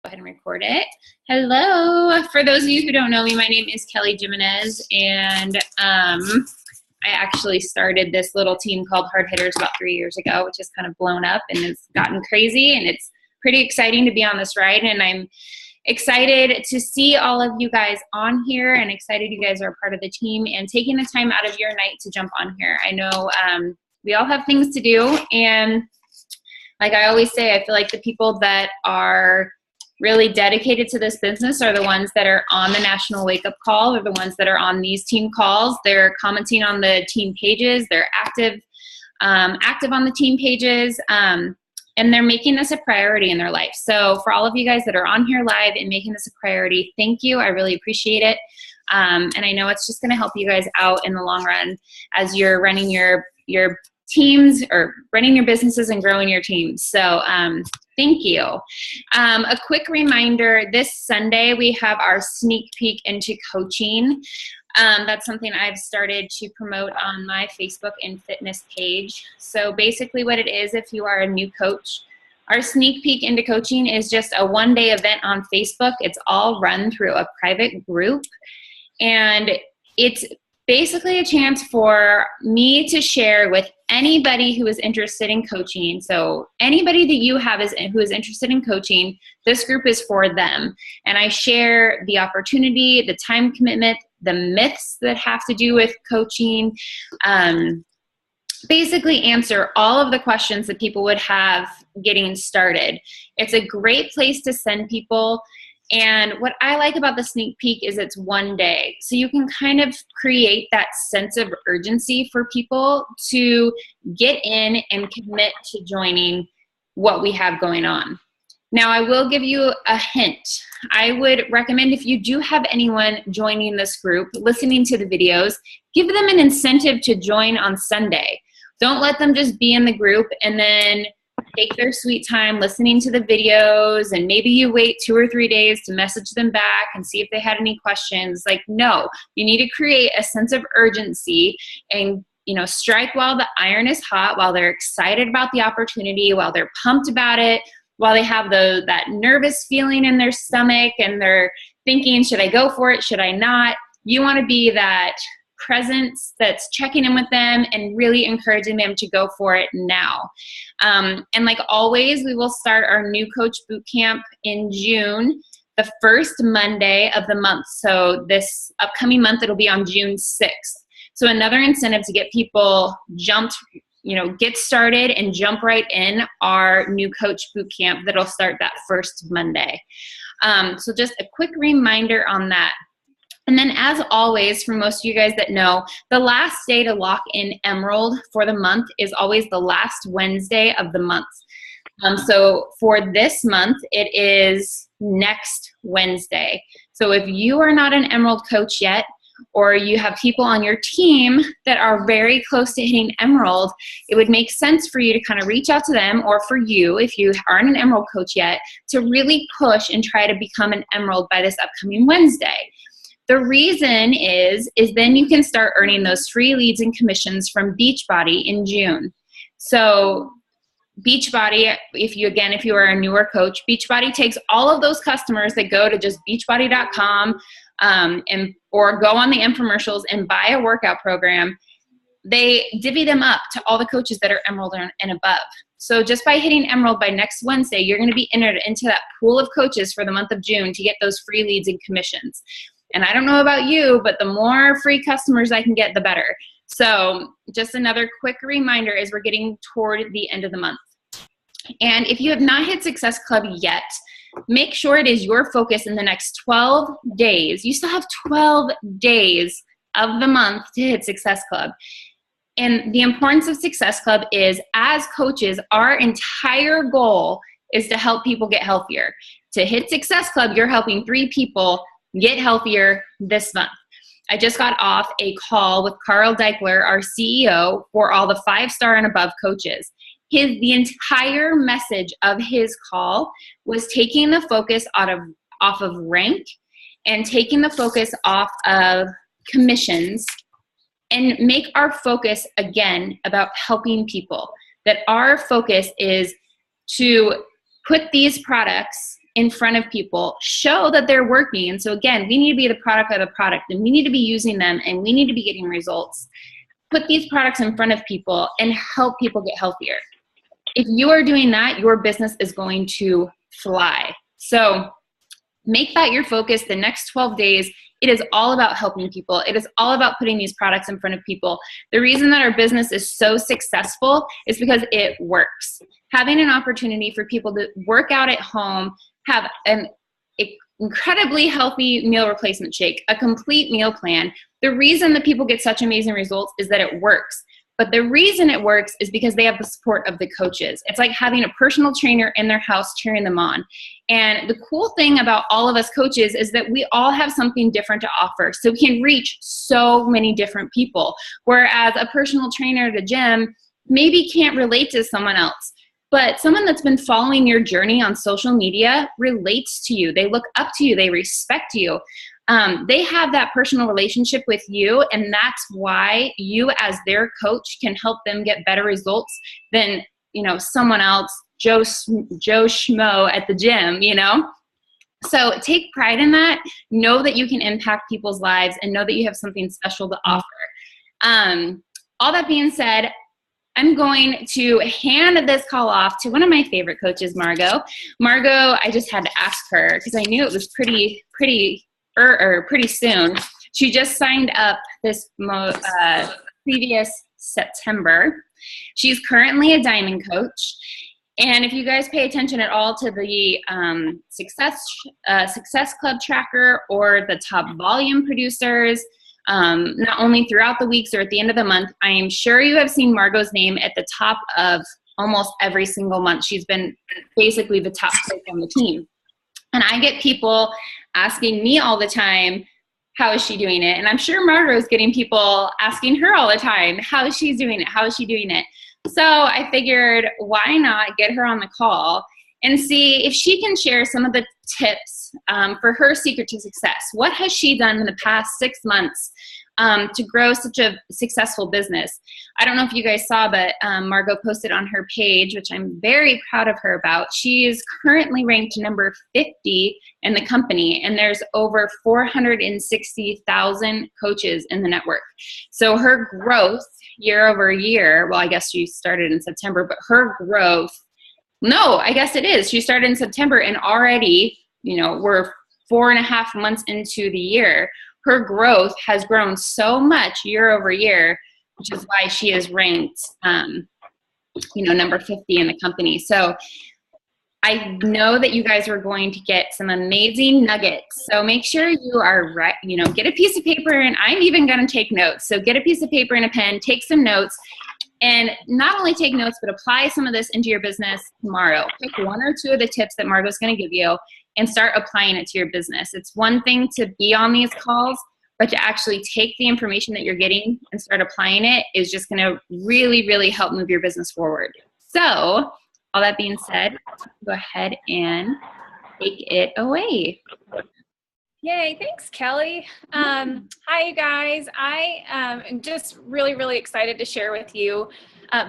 Ahead and record it. Hello. For those of you who don't know me, my name is Kelly Jimenez, and I actually started this little team called Hard Hitters about 3 years ago, which has kind of blown up and it's gotten crazy, and it's pretty exciting to be on this ride, and I'm excited to see all of you guys on here, and excited you guys are part of the team and taking the time out of your night to jump on here. I know we all have things to do, and like I always say, I feel like the people that are really dedicated to this business are the ones that are on the national wake-up call. They're the ones that are on these team calls. They're commenting on the team pages. They're active on the team pages, and they're making this a priority in their life. So for all of you guys that are on here live and making this a priority, thank you. I really appreciate it. And I know it's just going to help you guys out in the long run as you're running your teams or running your businesses and growing your teams. So thank you. A quick reminder, this Sunday we have our sneak peek into coaching. That's something I've started to promote on my Facebook and fitness page. So basically what it is, if you are a new coach, our sneak peek into coaching is just a one-day event on Facebook. It's all run through a private group, and it's basically a chance for me to share with anybody who is interested in coaching. So anybody that you have who is interested in coaching, this group is for them. And I share the opportunity, the time commitment, the myths that have to do with coaching, basically answer all of the questions that people would have getting started. It's a great place to send people. And what I like about the sneak peek is it's one day. So you can kind of create that sense of urgency for people to get in and commit to joining what we have going on. Now, I will give you a hint. I would recommend, if you do have anyone joining this group, listening to the videos, give them an incentive to join on Sunday. Don't let them just be in the group and then take their sweet time listening to the videos, and maybe you wait 2 or 3 days to message them back and see if they had any questions. Like, no, you need to create a sense of urgency and, strike while the iron is hot, while they're excited about the opportunity, while they're pumped about it, while they have that nervous feeling in their stomach and they're thinking, should I go for it? Should I not? You want to be that presence that's checking in with them and really encouraging them to go for it now. And like always, we will start our new coach boot camp in June, the first Monday of the month. So this upcoming month, it'll be on June 6th. So another incentive to get people get started and jump right in our new coach boot camp that'll start that first Monday. So just a quick reminder on that. And then, as always, for most of you guys that know, the last day to lock in Emerald for the month is always the last Wednesday of the month. So for this month, it is next Wednesday. So if you are not an Emerald coach yet, or you have people on your team that are very close to hitting Emerald, it would make sense for you to kind of reach out to them, or for you, if you aren't an Emerald coach yet, to really push and try to become an Emerald by this upcoming Wednesday. The reason is then you can start earning those free leads and commissions from Beachbody in June. So Beachbody, if you are a newer coach, Beachbody takes all of those customers that go to just beachbody.com or go on the infomercials and buy a workout program. They divvy them up to all the coaches that are Emerald and above. So just by hitting Emerald by next Wednesday, you're going to be entered into that pool of coaches for the month of June to get those free leads and commissions. And I don't know about you, but the more free customers I can get, the better. So just another quick reminder as we're getting toward the end of the month. And if you have not hit Success Club yet, make sure it is your focus in the next 12 days. You still have 12 days of the month to hit Success Club. And the importance of Success Club is, as coaches, our entire goal is to help people get healthier. To hit Success Club, you're helping 3 people get healthier this month. I just got off a call with Carl Deichler, our CEO, for all the 5-star and above coaches. The entire message of his call was taking the focus off of rank and taking the focus off of commissions, and make our focus again about helping people. That our focus is to put these products in front of people, show that they're working. And so again, we need to be the product of the product, and we need to be using them, and we need to be getting results. Put these products in front of people and help people get healthier. If you are doing that, your business is going to fly. So make that your focus the next 12 days. It is all about helping people. It is all about putting these products in front of people. The reason that our business is so successful is because it works. Having an opportunity for people to work out at home, have an incredibly healthy meal replacement shake, a complete meal plan. The reason that people get such amazing results is that it works. But the reason it works is because they have the support of the coaches. It's like having a personal trainer in their house cheering them on. And the cool thing about all of us coaches is that we all have something different to offer. So we can reach so many different people. Whereas a personal trainer at a gym maybe can't relate to someone else. But someone that's been following your journey on social media relates to you. They look up to you. They respect you. They have that personal relationship with you, and that's why you as their coach can help them get better results than, someone else, Joe Schmo at the gym, So take pride in that. Know that you can impact people's lives, and know that you have something special to offer. All that being said, I'm going to hand this call off to one of my favorite coaches, Margo. Margo, I just had to ask her because I knew it was pretty soon. She just signed up this previous September. She's currently a diamond coach. And if you guys pay attention at all to the Success Club tracker or the top volume producers, not only throughout the weeks or at the end of the month, I am sure you have seen Margo's name at the top of almost every single month. She's been basically the top coach on the team. And I get people asking me all the time, how is she doing it? And I'm sure Margo's getting people asking her all the time, how is she doing it? How is she doing it? So I figured, why not get her on the call and see if she can share some of the tips for her secret to success. What has she done in the past 6 months to grow such a successful business? I don't know if you guys saw, but Margo posted on her page, which I'm very proud of her about. She is currently ranked number 50 in the company, and there's over 460,000 coaches in the network. So her growth year over year, well, I guess she started in September, but her growth, no, I guess it is. She started in September, and already, we're 4.5 months into the year. Her growth has grown so much year over year, which is why she is ranked, number 50 in the company. So I know that you guys are going to get some amazing nuggets. So make sure you are right, get a piece of paper, and I'm even going to take notes. So get a piece of paper and a pen, take some notes, and not only take notes, but apply some of this into your business tomorrow. Pick 1 or 2 of the tips that Margo's going to give you and start applying it to your business. It's one thing to be on these calls, but to actually take the information that you're getting and start applying it is just going to really, really help move your business forward. So all that being said, go ahead and take it away. Yay, thanks, Kelly. Hi, you guys. I am just really, really excited to share with you.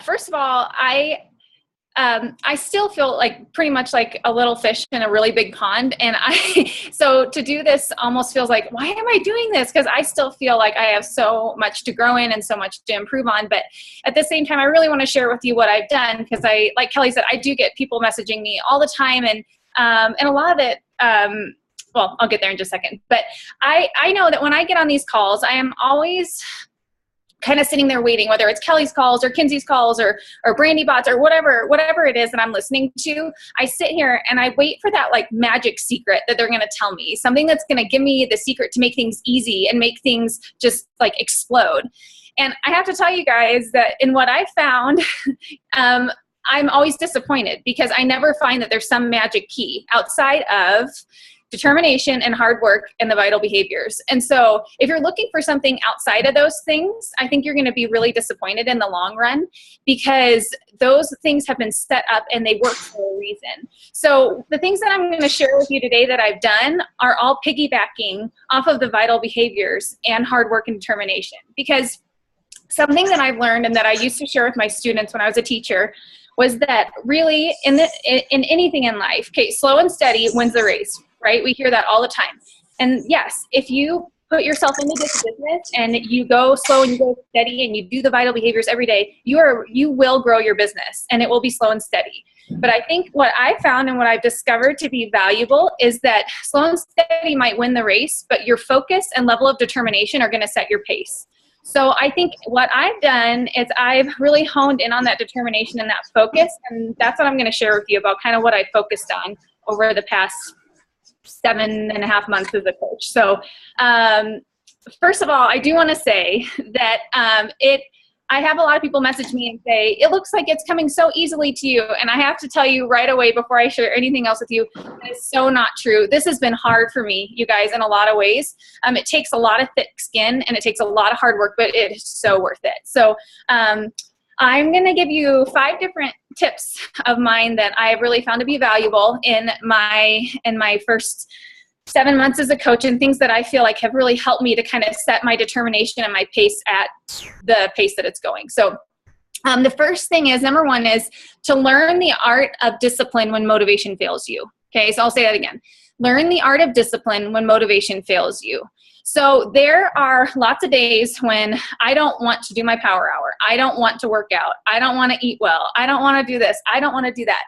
First of all, I still feel like pretty much like a little fish in a really big pond. And so to do this almost feels like, why am I doing this? Because I still feel like I have so much to grow in and so much to improve on. But at the same time, I really want to share with you what I've done, because like Kelly said, I do get people messaging me all the time. And a lot of it, well, I'll get there in just a second. But I know that when I get on these calls, I am always kind of sitting there waiting, whether it's Kelly's calls or Kinsey's calls or Brandy Bots or whatever it is that I'm listening to. I sit here and I wait for that like magic secret that they're going to tell me, something that's going to give me the secret to make things easy and make things just like explode. And I have to tell you guys that in what I found, I'm always disappointed, because I never find that there's some magic key outside of determination and hard work and the vital behaviors. And so if you're looking for something outside of those things, I think you're going to be really disappointed in the long run, because those things have been set up and they work for a reason. So the things that I'm going to share with you today that I've done are all piggybacking off of the vital behaviors and hard work and determination. Because something that I've learned and that I used to share with my students when I was a teacher was that really in anything in life, okay, slow and steady wins the race, right? We hear that all the time. And yes, if you put yourself into this business and you go slow and you go steady and you do the vital behaviors every day, you will grow your business, and it will be slow and steady. But I think what I found and what I've discovered to be valuable is that slow and steady might win the race, but your focus and level of determination are going to set your pace. So I think what I've done is I've really honed in on that determination and that focus, and that's what I'm going to share with you about kind of what I focused on over the past 7.5 months as a coach. So first of all, I do want to say that I have a lot of people message me and say, it looks like it's coming so easily to you. And I have to tell you right away before I share anything else with you, that is so not true. This has been hard for me, you guys, in a lot of ways. It takes a lot of thick skin and it takes a lot of hard work, but it is so worth it. So I'm going to give you 5 different tips of mine that I have really found to be valuable in my first 7 months as a coach, and things that I feel like have really helped me to kind of set my determination and my pace at the pace that it's going. So the first thing is, number 1 is to learn the art of discipline when motivation fails you. Okay, so I'll say that again. Learn the art of discipline when motivation fails you. So there are lots of days when I don't want to do my power hour. I don't want to work out. I don't want to eat well. I don't want to do this. I don't want to do that.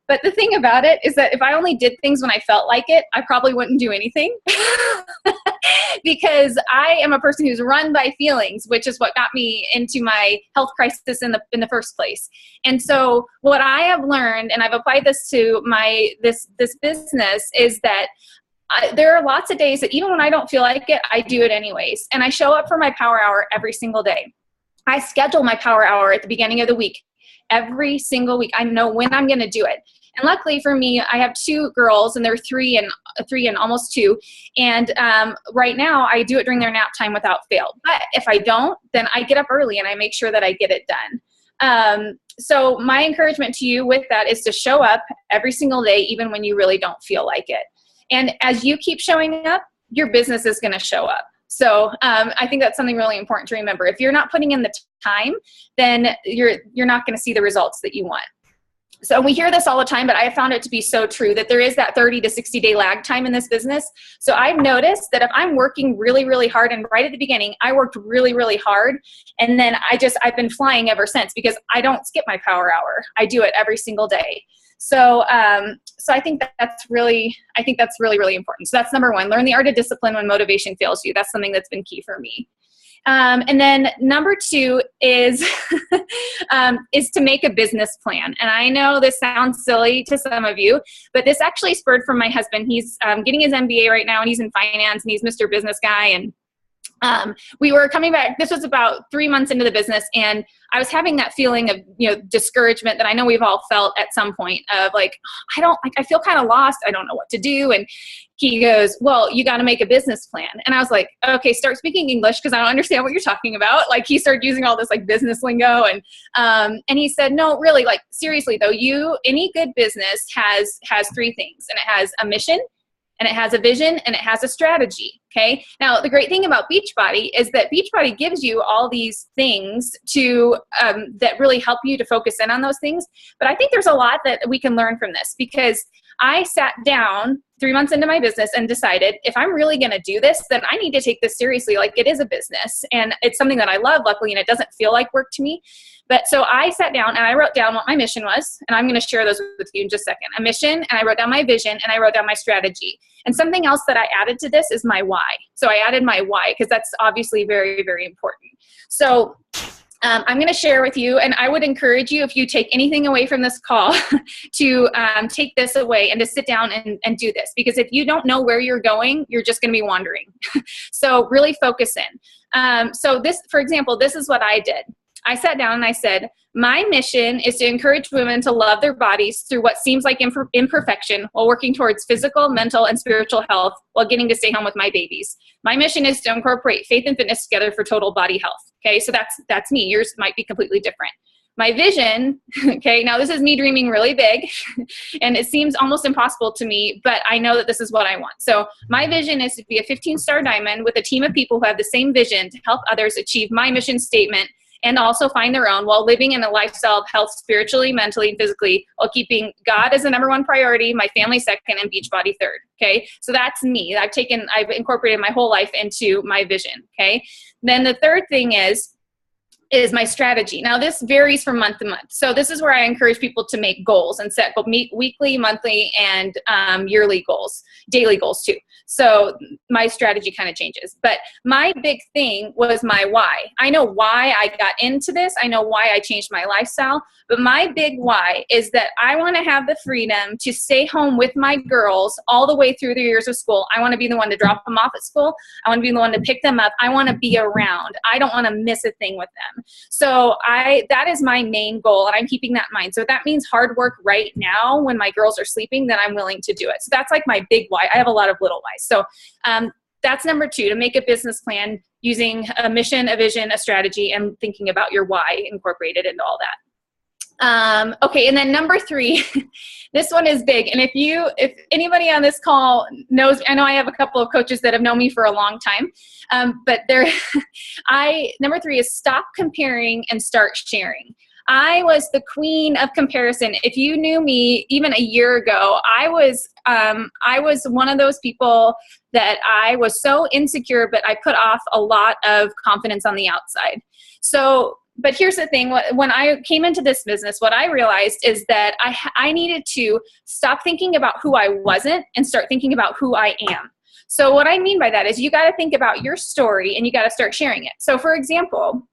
But the thing about it is that if I only did things when I felt like it, I probably wouldn't do anything because I am a person who's run by feelings, which is what got me into my health crisis in the first place. And so what I have learned, and I've applied this to this business, is that there are lots of days that even when I don't feel like it, I do it anyways. And I show up for my power hour every single day. I schedule my power hour at the beginning of the week. Every single week, I know when I'm going to do it. And luckily for me, I have 2 girls, and they're 3 and almost 2. And right now, I do it during their nap time without fail. But if I don't, then I get up early and I make sure that I get it done. So my encouragement to you with that is to show up every single day, even when you really don't feel like it. And as you keep showing up, your business is going to show up. So I think that's something really important to remember. If you're not putting in the time, then you're not going to see the results that you want. So we hear this all the time, but I have found it to be so true that there is that 30 to 60 day lag time in this business. So I've noticed that if I'm working really, really hard, and right at the beginning, I worked really, really hard. And then I've been flying ever since because I don't skip my power hour. I do it every single day. So I think that's really, really important. So that's number 1, learn the art of discipline when motivation fails you. That's something that's been key for me. And then number 2 is to make a business plan. And I know this sounds silly to some of you, but this actually spurred from my husband. He's getting his MBA right now, and he's in finance, and he's Mr. Business Guy. And we were coming back. This was about 3 months into the business, and I was having that feeling of, discouragement that I know we've all felt at some point of like, I feel kind of lost. I don't know what to do. And he goes, well, you got to make a business plan. And I was like, okay, start speaking English because I don't understand what you're talking about. Like, he started using all this like business lingo. And he said, no, really, like, seriously though, any good business has 3 things, and it has a mission, and it has a vision, and it has a strategy. Okay. Now, the great thing about Beachbody is that Beachbody gives you all these things that really help you to focus in on those things. But I think there's a lot that we can learn from this, because I sat down 3 months into my business and decided, if I'm really going to do this, then I need to take this seriously. Like, it is a business, and it's something that I love, luckily, and it doesn't feel like work to me. But so I sat down and I wrote down what my mission was, and I'm going to share those with you in just a second. A mission, and I wrote down my vision, and I wrote down my strategy. And something else that I added to this is my why. So I added my why, because that's obviously very, very important. So I'm going to share with you, and I would encourage you, if you take anything away from this call, to take this away and to sit down and do this. Because if you don't know where you're going, you're just going to be wandering. So really focus in. So this, for example, this is what I did. I sat down and I said, my mission is to encourage women to love their bodies through what seems like imperfection, while working towards physical, mental, and spiritual health while getting to stay home with my babies. My mission is to incorporate faith and fitness together for total body health. Okay, so that's me. Yours might be completely different. My vision, okay, now this is me dreaming really big, and it seems almost impossible to me, but I know that this is what I want. So my vision is to be a 15-star diamond with a team of people who have the same vision to help others achieve my mission statement and also find their own while living in a lifestyle of health spiritually, mentally, and physically, while keeping God as the number one priority, my family second, and Beachbody third. Okay. So that's me. I've incorporated my whole life into my vision. Okay. Then the third thing is my strategy. Now this varies from month to month. So this is where I encourage people to make goals and set weekly, monthly, and yearly goals, daily goals too. So my strategy kind of changes. But my big thing was my why. I know why I got into this. I know why I changed my lifestyle. But my big why is that I want to have the freedom to stay home with my girls all the way through their years of school. I want to be the one to drop them off at school. I want to be the one to pick them up. I want to be around. I don't want to miss a thing with them. So that is my main goal, and I'm keeping that in mind. So if that means hard work right now when my girls are sleeping, then I'm willing to do it. So that's like my big why. I have a lot of little whys. So that's number 2, to make a business plan using a mission, a vision, a strategy, and thinking about your why incorporated into all that. Okay, and then number 3, this one is big. And if anybody on this call knows, I know I have a couple of coaches that have known me for a long time, but number 3 is stop comparing and start sharing. I was the queen of comparison. If you knew me even a year ago, I was one of those people that I was so insecure, but I put off a lot of confidence on the outside. But here's the thing, when I came into this business, what I realized is that I needed to stop thinking about who I wasn't and start thinking about who I am. So what I mean by that is you got to think about your story and you got to start sharing it. So for example,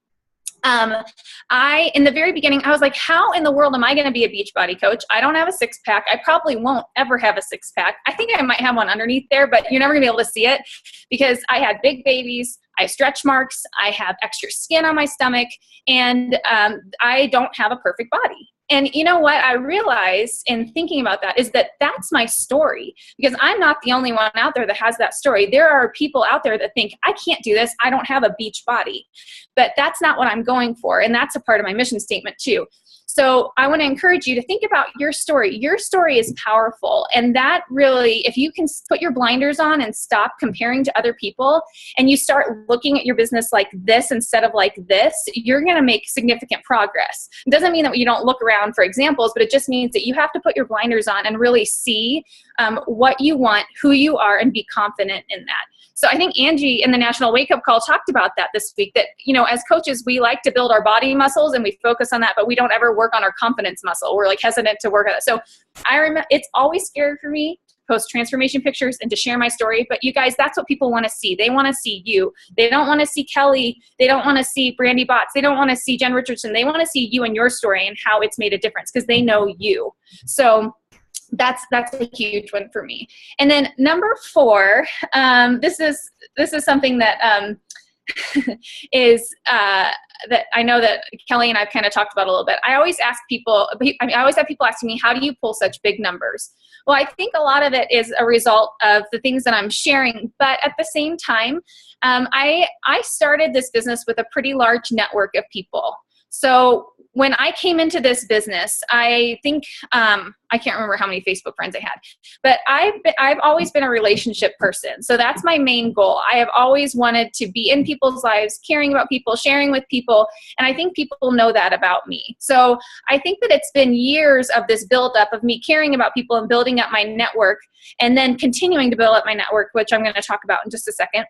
in the very beginning, I was like, how in the world am I going to be a Beachbody coach? I don't have a 6-pack. I probably won't ever have a 6-pack. I think I might have one underneath there, but you're never gonna be able to see it because I had big babies. I have stretch marks. I have extra skin on my stomach, and I don't have a perfect body. And you know what I realized in thinking about that is that that's my story, because I'm not the only one out there that has that story. There are people out there that think, I can't do this. I don't have a beach body. But that's not what I'm going for. And that's a part of my mission statement too. So I want to encourage you to think about your story. Your story is powerful. And that really, if you can put your blinders on and stop comparing to other people, and you start looking at your business like this instead of like this, you're going to make significant progress. It doesn't mean that you don't look around for examples, but it just means that you have to put your blinders on and really see what you want, who you are, and be confident in that. So I think Angie in the National Wake Up Call talked about that this week, that, you know, as coaches, we like to build our body muscles and we focus on that, but we don't ever work on our confidence muscle. We're like hesitant to work on it. So I remember it's always scary for me to post transformation pictures and to share my story. But you guys, that's what people want to see. They want to see you. They don't want to see Kelly. They don't want to see Brandy Botts. They don't want to see Jen Richardson. They want to see you and your story and how it's made a difference because they know you. So that's a huge one for me. And then number 4, this is something that is that I know that Kelly and I've kind of talked about a little bit. I always have people asking me, how do you pull such big numbers? Well, I think a lot of it is a result of the things that I'm sharing, but at the same time, I started this business with a pretty large network of people. So when I came into this business, I think, I can't remember how many Facebook friends I had, but I've always been a relationship person. So that's my main goal. I have always wanted to be in people's lives, caring about people, sharing with people. And I think people know that about me. So I think that it's been years of this buildup of me caring about people and building up my network, and then continuing to build up my network, which I'm going to talk about in just a second.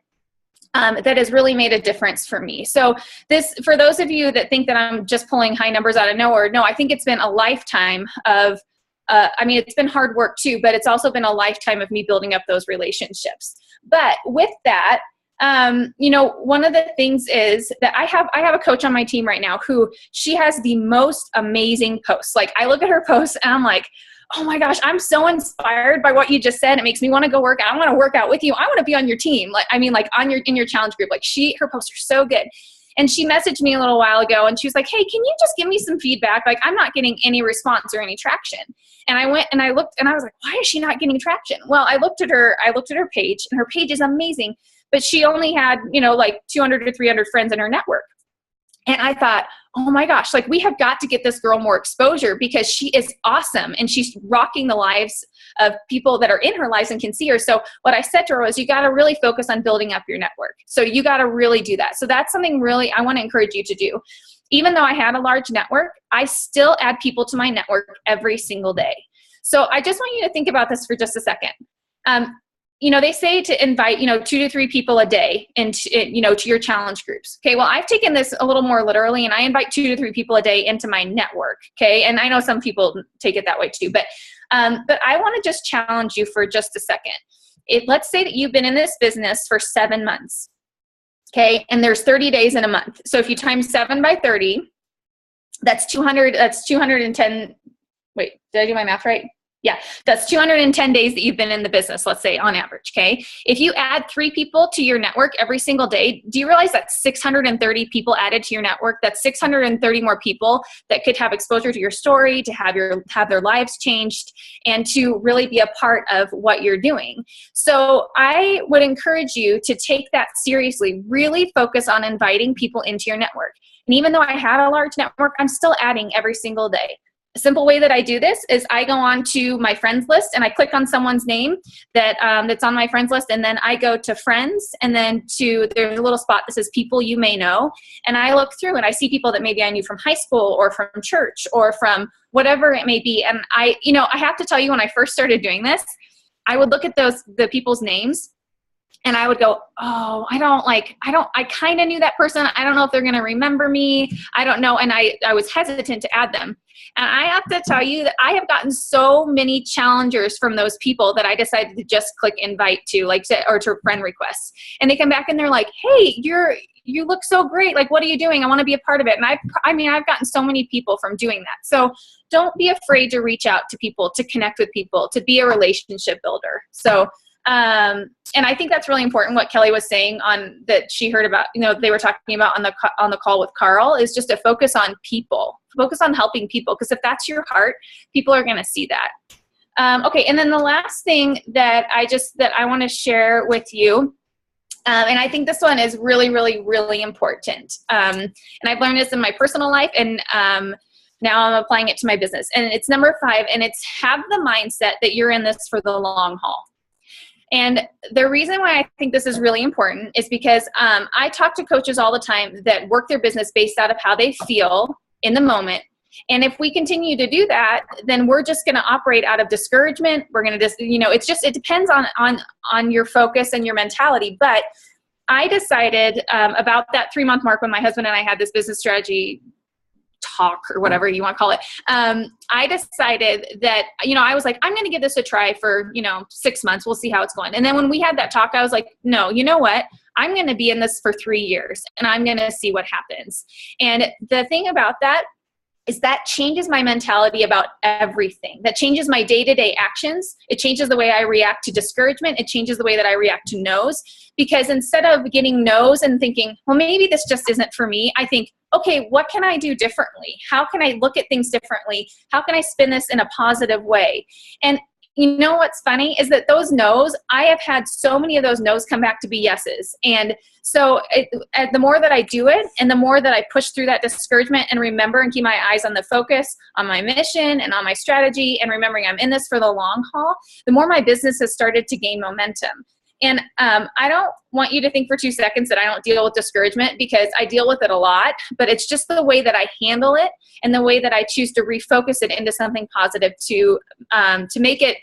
That has really made a difference for me. So this, for those of you that think that I'm just pulling high numbers out of nowhere, no, I think it's been a lifetime of, it's been hard work too, but it's also been a lifetime of me building up those relationships. But with that, one of the things is that I have a coach on my team right now who, she has the most amazing posts. Like, I look at her posts and I'm like, oh my gosh, I'm so inspired by what you just said. It makes me want to go work out. I want to work out with you. I want to be on your team. In your challenge group. Like, her posts are so good. And she messaged me a little while ago and she was like, hey, can you just give me some feedback? Like, I'm not getting any response or any traction. And I went and I looked and I was like, why is she not getting traction? Well, I looked at her page, and her page is amazing, but she only had, 200 to 300 friends in her network. And I thought, oh my gosh, like we have got to get this girl more exposure because she is awesome and she's rocking the lives of people that are in her lives and can see her. So what I said to her was, you got to really focus on building up your network. So you got to really do that. So that's something really I want to encourage you to do. Even though I had a large network, I still add people to my network every single day. So I just want you to think about this for just a second. They say to invite, 2 to 3 people a day into, to your challenge groups. Okay. Well, I've taken this a little more literally, and I invite 2 to 3 people a day into my network. Okay. And I know some people take it that way too, but I want to just challenge you for just a second. Let's say that you've been in this business for 7 months. Okay. And there's 30 days in a month. So if you times 7 by 30, that's 210. Wait, did I do my math right? Yeah, that's 210 days that you've been in the business, let's say on average, okay? If you add 3 people to your network every single day, do you realize that's 630 people added to your network? That's 630 more people that could have exposure to your story, to have their lives changed, and to really be a part of what you're doing. So I would encourage you to take that seriously, really focus on inviting people into your network. And even though I had a large network, I'm still adding every single day. A simple way that I do this is I go on to my friends list and I click on someone's name that's on my friends list, and then I go to friends, and then there's a little spot that says people you may know, and I look through and I see people that maybe I knew from high school or from church or from whatever it may be. And I have to tell you, when I first started doing this, I would look at the people's names and I would go, oh, I kind of knew that person. I don't know if they're going to remember me. I don't know. And I was hesitant to add them. And I have to tell you that I have gotten so many challengers from those people that I decided to just click invite to, or to friend requests. And they come back and they're like, hey, you look so great. Like, what are you doing? I want to be a part of it. And I've gotten so many people from doing that. So don't be afraid to reach out to people, to connect with people, to be a relationship builder. So, and I think that's really important. What Kelly was saying that she heard about, they were talking about on the call with Carl, is just to focus on people, focus on helping people. Because if that's your heart, people are going to see that. Okay. And then the last thing that I want to share with you, and I think this one is really, really, really important. And I've learned this in my personal life, and now I'm applying it to my business. And it's number 5, and it's have the mindset that you're in this for the long haul. And the reason why I think this is really important is because I talk to coaches all the time that work their business based out of how they feel in the moment. And if we continue to do that, then we're just going to operate out of discouragement. We're going to just, it depends on your focus and your mentality. But I decided about that 3-month mark when my husband and I had this business strategy talk, or whatever you want to call it. I decided that, I was like, I'm going to give this a try for, 6 months. We'll see how it's going. And then when we had that talk, I was like, no, you know what? I'm going to be in this for 3 years, and I'm going to see what happens. And the thing about that is that changes my mentality about everything. That changes my day-to-day actions. It changes the way I react to discouragement. It changes the way that I react to no's. Because instead of getting no's and thinking, well, maybe this just isn't for me, I think, okay, what can I do differently? How can I look at things differently? How can I spin this in a positive way? And you know what's funny is that those no's, I have had so many of those no's come back to be yeses. And so the more that I do it, and the more that I push through that discouragement and remember and keep my eyes on the focus, on my mission and on my strategy, and remembering I'm in this for the long haul, the more my business has started to gain momentum. And I don't want you to think for 2 seconds that I don't deal with discouragement, because I deal with it a lot, but it's just the way that I handle it and the way that I choose to refocus it into something positive to make it,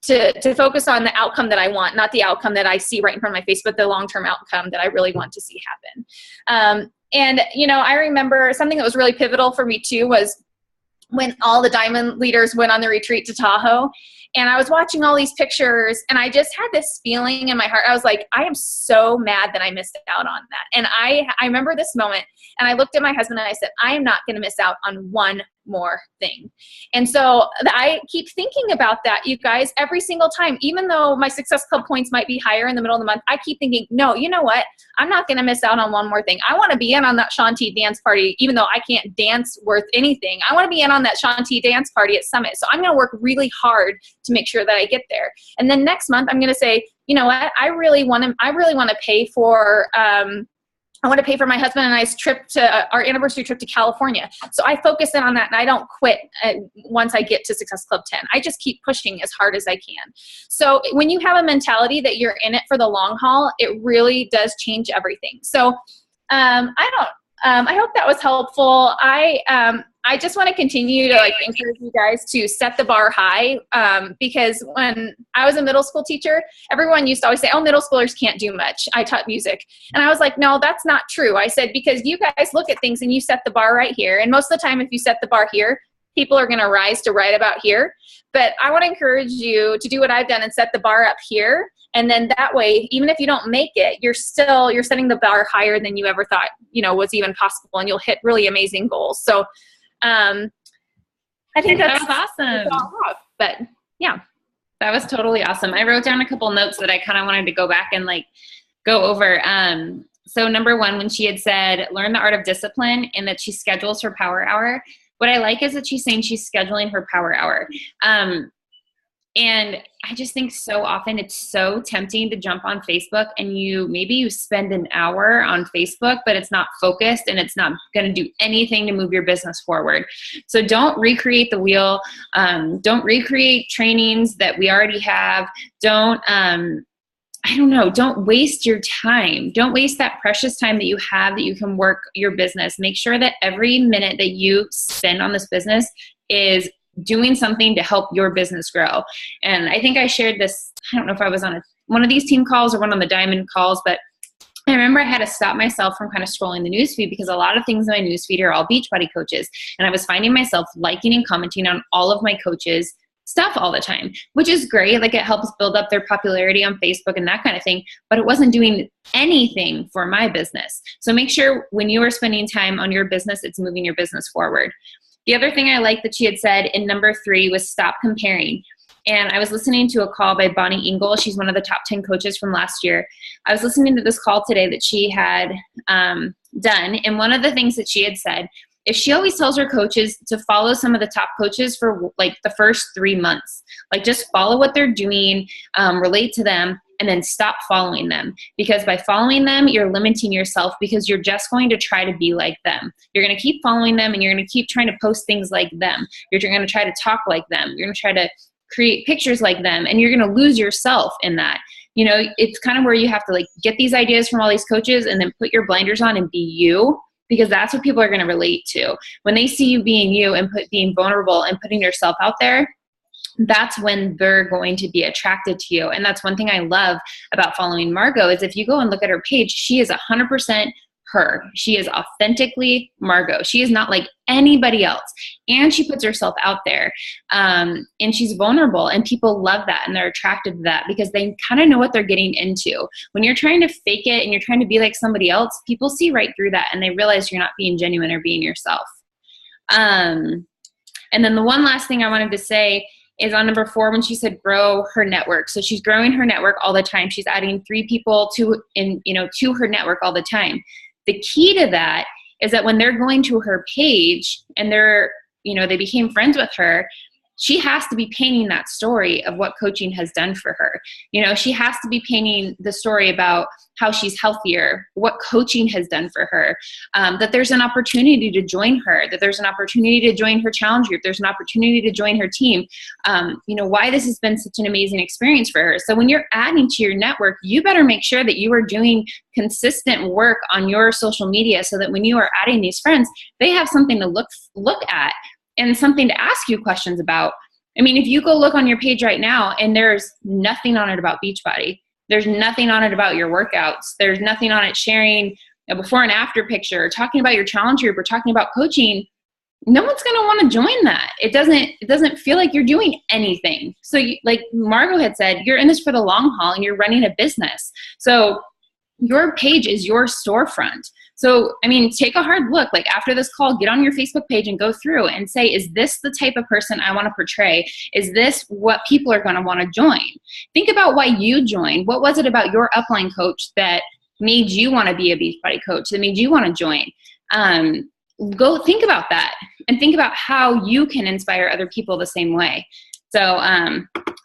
to focus on the outcome that I want, not the outcome that I see right in front of my face, but the long-term outcome that I really want to see happen. And, I remember something that was really pivotal for me too was when all the diamond leaders went on the retreat to Tahoe. And I was watching all these pictures, and I just had this feeling in my heart. I was like, I am so mad that I missed out on that. And I remember this moment, and I looked at my husband and I said, I am not going to miss out on one more thing. And so I keep thinking about that, you guys, every single time. Even though my Success Club points might be higher in the middle of the month, I keep thinking, no, you know what? I'm not going to miss out on one more thing. I want to be in on that Shanti dance party, even though I can't dance worth anything. I want to be in on that Shanti dance party at Summit. So I'm going to work really hard to make sure that I get there. And then next month, I'm going to say, you know what? I really want to pay for I want to pay for my husband and I's trip to our anniversary trip to California. So I focus in on that, and I don't quit once I get to Success Club 10. I just keep pushing as hard as I can. So when you have a mentality that you're in it for the long haul, it really does change everything. So I hope that was helpful. I just want to continue to encourage you guys to set the bar high, because when I was a middle school teacher, everyone used to always say, oh, middle schoolers can't do much. I taught music. And I was like, no, that's not true. I said, because you guys look at things and you set the bar right here. And most of the time, if you set the bar here, people are going to rise to right about here. But I want to encourage you to do what I've done and set the bar up here. And then that way, even if you don't make it, you're setting the bar higher than you ever thought, was even possible. And you'll hit really amazing goals. So I think that was awesome. But yeah, that was totally awesome. I wrote down a couple notes that I kind of wanted to go back and go over. So number one, when she had said, learn the art of discipline, and that she schedules her power hour. What I like is that she's saying she's scheduling her power hour. And I just think so often it's so tempting to jump on Facebook and maybe you spend an hour on Facebook, but it's not focused and it's not going to do anything to move your business forward. So don't recreate the wheel. Don't recreate trainings that we already have. Don't waste your time. Don't waste that precious time that you have that you can work your business. Make sure that every minute that you spend on this business is doing something to help your business grow. And I think I shared this, I don't know if I was on one of these team calls or one on the diamond calls, but I remember I had to stop myself from kind of scrolling the newsfeed because a lot of things in my newsfeed are all Beachbody coaches. And I was finding myself liking and commenting on all of my coaches' stuff all the time, which is great. It helps build up their popularity on Facebook and that kind of thing, but it wasn't doing anything for my business. So make sure when you are spending time on your business, it's moving your business forward. The other thing I like that she had said in number 3 was stop comparing. And I was listening to a call by Bonnie Engel. She's one of the top 10 coaches from last year. I was listening to this call today that she had done. And one of the things that she had said is she always tells her coaches to follow some of the top coaches for the first 3 months. Just follow what they're doing, relate to them, and then stop following them. Because by following them, you're limiting yourself because you're just going to try to be like them. You're going to keep following them and you're going to keep trying to post things like them. You're going to try to talk like them. You're going to try to create pictures like them, and you're going to lose yourself in that. It's kind of where you have to get these ideas from all these coaches and then put your blinders on and be you, because that's what people are going to relate to. When they see you being you and being vulnerable and putting yourself out there, that's when they're going to be attracted to you. And that's one thing I love about following Margo is if you go and look at her page, she is 100% her. She is authentically Margo. She is not like anybody else. And she puts herself out there. And she's vulnerable, and people love that and they're attracted to that because they kind of know what they're getting into. When you're trying to fake it and you're trying to be like somebody else, people see right through that and they realize you're not being genuine or being yourself. And then the one last thing I wanted to say is on number 4 when she said grow her network. So she's growing her network all the time. She's adding 3 people to her network all the time. The key to that is that when they're going to her page and they became friends with her, she has to be painting that story of what coaching has done for her. She has to be painting the story about how she's healthier, what coaching has done for her, that there's an opportunity to join her, that there's an opportunity to join her challenge group, there's an opportunity to join her team, why this has been such an amazing experience for her. So when you're adding to your network, you better make sure that you are doing consistent work on your social media so that when you are adding these friends, they have something to look at and something to ask you questions about. I mean, if you go look on your page right now and there's nothing on it about Beachbody, there's nothing on it about your workouts, there's nothing on it sharing a before and after picture, or talking about your challenge group, or talking about coaching, no one's going to want to join that. It doesn't feel like you're doing anything. So like Margo had said, you're in this for the long haul and you're running a business. So your page is your storefront. So, I mean, take a hard look. After this call, get on your Facebook page and go through and say, is this the type of person I want to portray? Is this what people are going to want to join? Think about why you joined. What was it about your upline coach that made you want to be a Beachbody coach, that made you want to join? Go think about that and think about how you can inspire other people the same way. So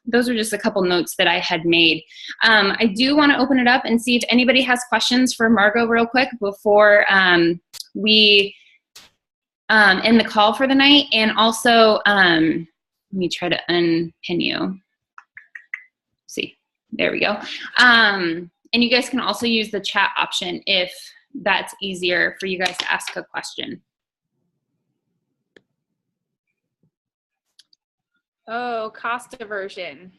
those are just a couple notes that I had made. I do want to open it up and see if anybody has questions for Margo real quick before we end the call for the night. And also, let me try to unpin you. See, there we go. And you guys can also use the chat option if that's easier for you guys to ask a question. Oh, cost aversion.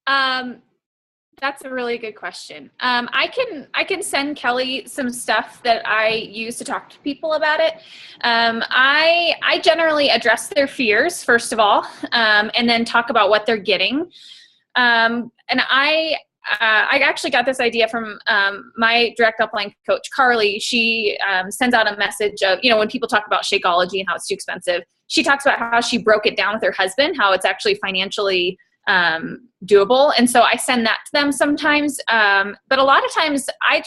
That's a really good question. I can send Kelly some stuff that I use to talk to people about it. I generally address their fears first of all, and then talk about what they're getting. And I actually got this idea from my direct upline coach, Carly. She sends out a message of, when people talk about Shakeology and how it's too expensive, she talks about how she broke it down with her husband, how it's actually financially doable. And so I send that to them sometimes. But a lot of times I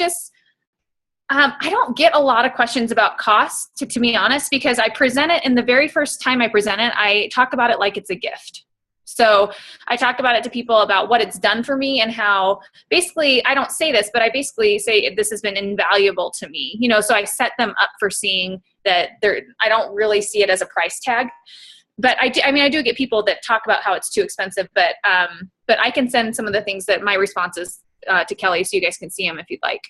don't get a lot of questions about cost, to be honest, because I present it, and the very first time I present it, I talk about it like it's a gift. So I talk about it to people about what it's done for me and how basically, I don't say this, but I basically say this has been invaluable to me, so I set them up for seeing that I don't really see it as a price tag. But I do get people that talk about how it's too expensive, but I can send some of the things that my responses to Kelly so you guys can see them if you'd like.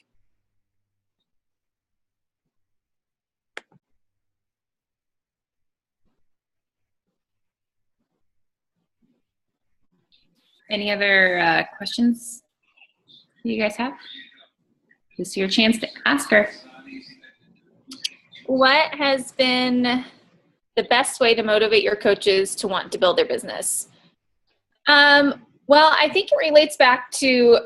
Any other questions you guys have? This is your chance to ask her. What has been the best way to motivate your coaches to want to build their business? Well, I think it relates back to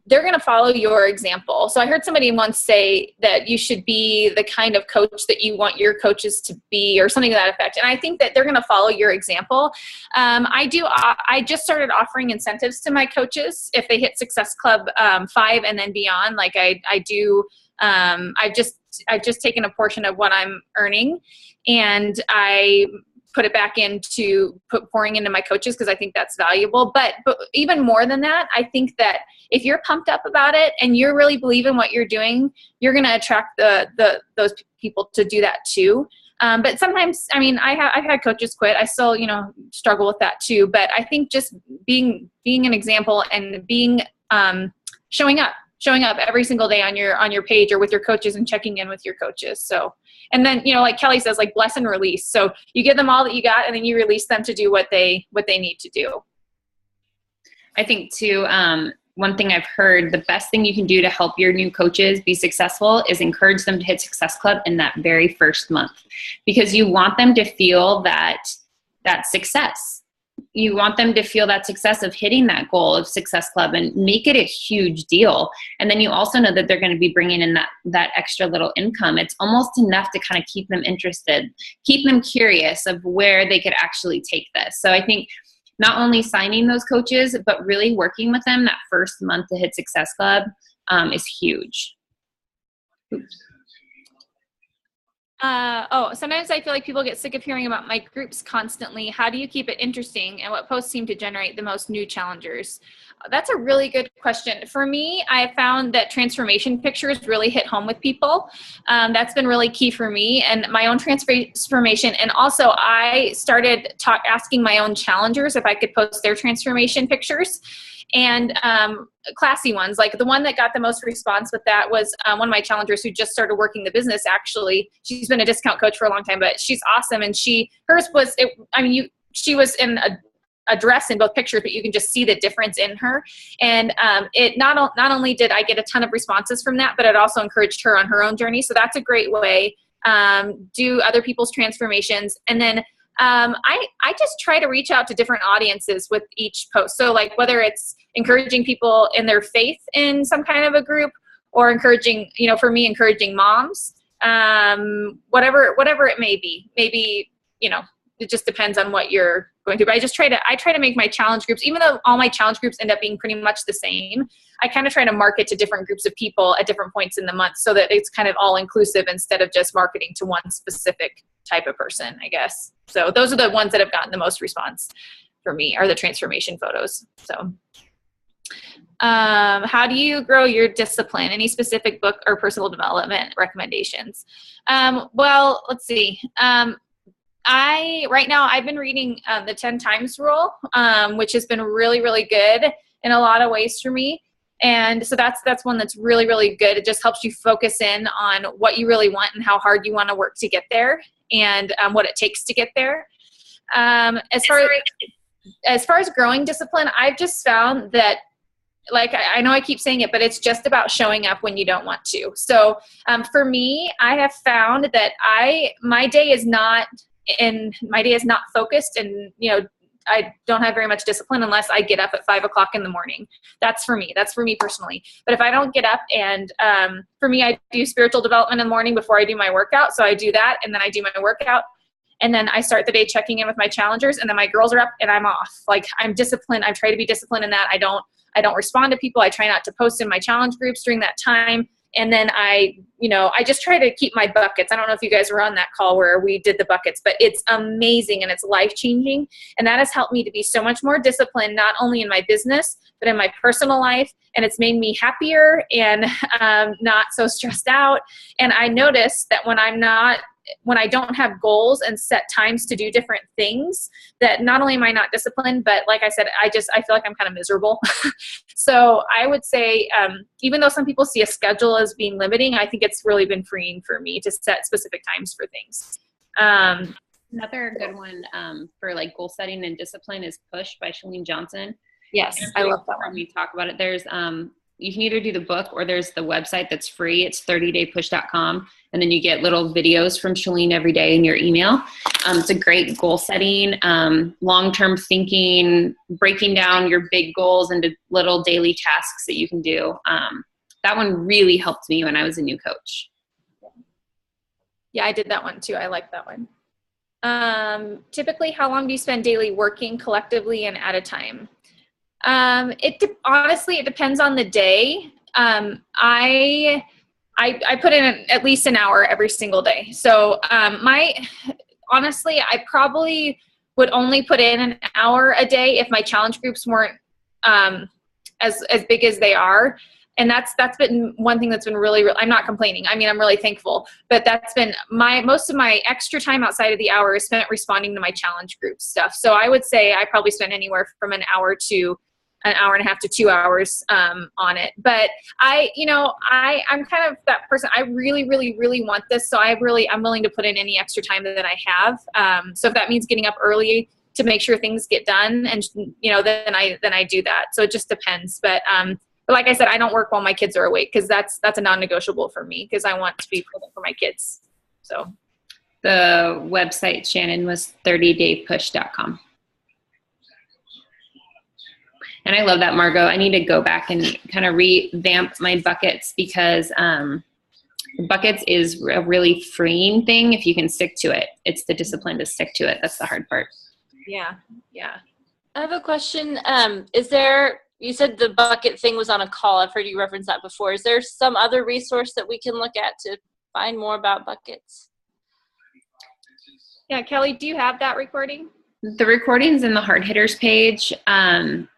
they're going to follow your example. So I heard somebody once say that you should be the kind of coach that you want your coaches to be, or something to that effect. And I think that they're going to follow your example. I just started offering incentives to my coaches if they hit Success Club 5 and then beyond. Like I do. I've just taken a portion of what I'm earning, and I put it back into pouring into my coaches because I think that's valuable. But even more than that, I think that if you're pumped up about it and you really believe in what you're doing, you're going to attract those people to do that too. But sometimes, I've had coaches quit. I still, struggle with that too. But I think just being an example and being showing up every single day on your page or with your coaches and checking in with your coaches. So, and then, like Kelly says, like bless and release. So you give them all that you got, and then you release them to do what they need to do. I think too, one thing I've heard, the best thing you can do to help your new coaches be successful is encourage them to hit Success Club in that very first month, because you want them to feel that success. You want them to feel that success of hitting that goal of Success Club and make it a huge deal. And then you also know that they're going to be bringing in that extra little income. It's almost enough to kind of keep them interested, keep them curious of where they could actually take this. So I think not only signing those coaches, but really working with them that first month to hit Success Club is huge. Oops. Sometimes I feel like people get sick of hearing about my groups constantly. How do you keep it interesting, and what posts seem to generate the most new challengers? That's a really good question. For me, I have found that transformation pictures really hit home with people. That's been really key for me and my own transformation. And also I started asking my own challengers if I could post their transformation pictures. And classy ones. Like the one that got the most response with that was one of my challengers who just started working the business. Actually, she's been a discount coach for a long time, but she's awesome. And she was in a dress in both pictures, but you can just see the difference in her. And it not only did I get a ton of responses from that, but it also encouraged her on her own journey. So that's a great way. Do other people's transformations, and then I just try to reach out to different audiences with each post. So like whether it's encouraging people in their faith in some kind of a group, or encouraging, for me, encouraging moms, whatever it may be. Maybe, it just depends on what you're going through. But I try to make my challenge groups, even though all my challenge groups end up being pretty much the same, I kind of try to market to different groups of people at different points in the month so that it's kind of all inclusive instead of just marketing to one specific type of person, I guess. So those are the ones that have gotten the most response for me, are the transformation photos. So how do you grow your discipline? Any specific book or personal development recommendations? Well, let's see. Right now I've been reading the 10 times rule, which has been really, really good in a lot of ways for me. And so that's one that's really, really good. It just helps you focus in on what you really want and how hard you want to work to get there, and what it takes to get there. As far as growing discipline, I've just found that, like, I know I keep saying it, but it's just about showing up when you don't want to. So for me, I have found that my day is not focused, and I don't have very much discipline unless I get up at 5 o'clock in the morning. That's for me personally. But if I don't get up, and for me, I do spiritual development in the morning before I do my workout. So I do that, and then I do my workout, and then I start the day checking in with my challengers, and then my girls are up and I'm off. Like, I'm disciplined. I try to be disciplined in that. I don't respond to people. I try not to post in my challenge groups during that time. And then I just try to keep my buckets. I don't know if you guys were on that call where we did the buckets, but it's amazing and it's life-changing. And that has helped me to be so much more disciplined, not only in my business, but in my personal life. And it's made me happier and not so stressed out. And I noticed that when I don't have goals and set times to do different things, that not only am I not disciplined, but like I said, I feel like I'm kind of miserable. So I would say, even though some people see a schedule as being limiting, I think it's really been freeing for me to set specific times for things. Another good one for like goal setting and discipline is Push by Chalene Johnson. Yes, I love that one. We talk about it. There's you can either do the book or there's the website that's free. It's 30daypush.com. And then you get little videos from Chalene every day in your email. It's a great goal setting, long-term thinking, breaking down your big goals into little daily tasks that you can do. That one really helped me when I was a new coach. Yeah, I did that one too. I like that one. Typically, how long do you spend daily working collectively and at a time? Honestly, it depends on the day. I put in at least an hour every single day. So, honestly, I probably would only put in an hour a day if my challenge groups weren't, as big as they are. And that's been one thing that's been really, I'm not complaining. I mean, I'm really thankful, but that's been most of my extra time outside of the hour is spent responding to my challenge group stuff. So I would say I probably spend anywhere from an hour to an hour and a half to 2 hours on it. But I'm kind of that person. I really, really, really want this. So I'm willing to put in any extra time that I have. So if that means getting up early to make sure things get done, and then I do that. So it just depends. But like I said, I don't work while my kids are awake, because that's a non-negotiable for me, because I want to be present for my kids. So the website, Shannon, was 30daypush.com. And I love that, Margo. I need to go back and kind of revamp my buckets, because buckets is a really freeing thing if you can stick to it. It's the discipline to stick to it. That's the hard part. Yeah. I have a question. You said the bucket thing was on a call. I've heard you reference that before. Is there some other resource that we can look at to find more about buckets? Yeah, Kelly, do you have that recording? The recording's in the hard hitters page. In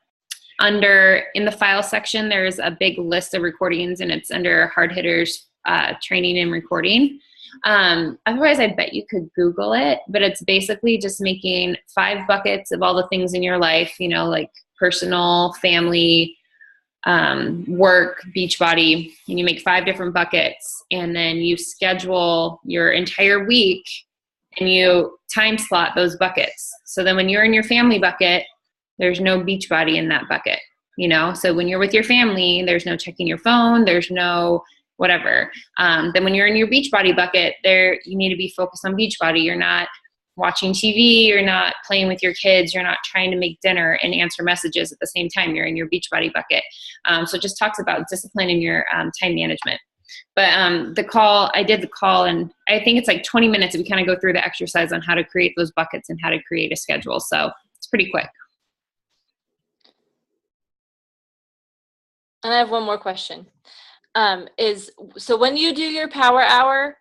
the file section, there's a big list of recordings, and it's under hard hitters training and recording. Otherwise, I bet you could Google it, but it's basically just making 5 buckets of all the things in your life, like personal, family, work, Beachbody, and you make 5 different buckets, and then you schedule your entire week and you time slot those buckets. So then when you're in your family bucket, there's no Beachbody in that bucket, So when you're with your family, there's no checking your phone, there's no whatever. Then when you're in your Beachbody bucket, you need to be focused on Beachbody. You're not watching TV, you're not playing with your kids, you're not trying to make dinner and answer messages at the same time. You're in your Beachbody bucket. So it just talks about discipline in your time management. But I did the call, and I think it's like 20 minutes, and we kind of go through the exercise on how to create those buckets and how to create a schedule. So it's pretty quick. And I have one more question. So when you do your power hour,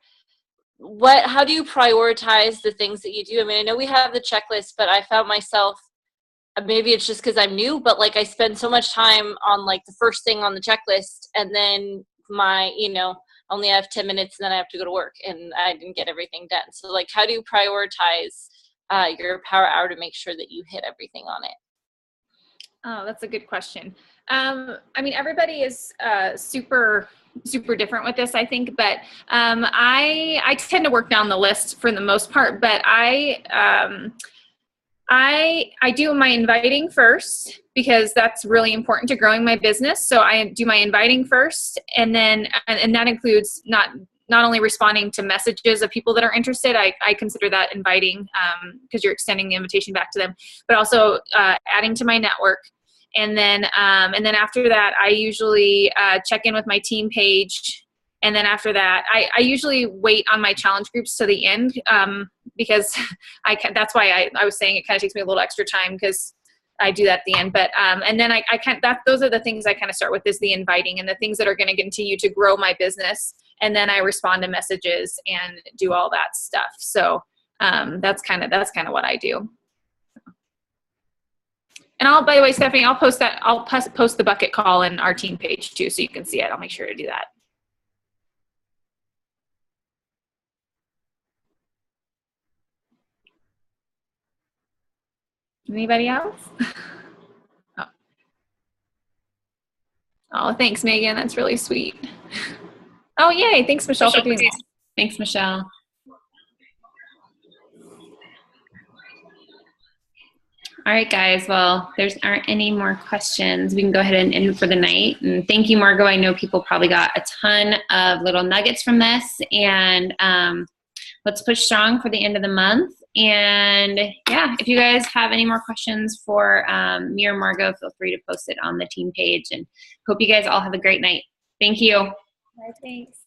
how do you prioritize the things that you do? I mean, I know we have the checklist, but I found myself maybe it's just because I'm new, but like I spend so much time on like the first thing on the checklist, and then my, only have 10 minutes and then I have to go to work and I didn't get everything done. So like, how do you prioritize your power hour to make sure that you hit everything on it? Oh, that's a good question. I mean, everybody is super different with this, I think, but I tend to work down the list for the most part, but I do my inviting first because that's really important to growing my business. So I do my inviting first, and then and that includes not only responding to messages of people that are interested. I consider that inviting because you're extending the invitation back to them, but also adding to my network. And then after that, I usually check in with my team page. And then after that, I usually wait on my challenge groups to the end because that's why I was saying it kind of takes me a little extra time because I do that at the end. But and then those are the things I kind of start with, is the inviting and the things that are going to continue to grow my business. And then I respond to messages and do all that stuff. So that's kind of what I do. And by the way, Stephanie, I'll post that. I'll post the bucket call in our team page too, so you can see it. I'll make sure to do that. Anybody else? Oh, thanks, Megan. That's really sweet. Oh, yay. Thanks, Michelle, for doing that. Thanks, Michelle. All right, guys. Well, there aren't any more questions. We can go ahead and end for the night. And thank you, Margo. I know people probably got a ton of little nuggets from this. And let's push strong for the end of the month. And yeah, if you guys have any more questions for me or Margo, feel free to post it on the team page. And hope you guys all have a great night. Thank you. Bye, thanks.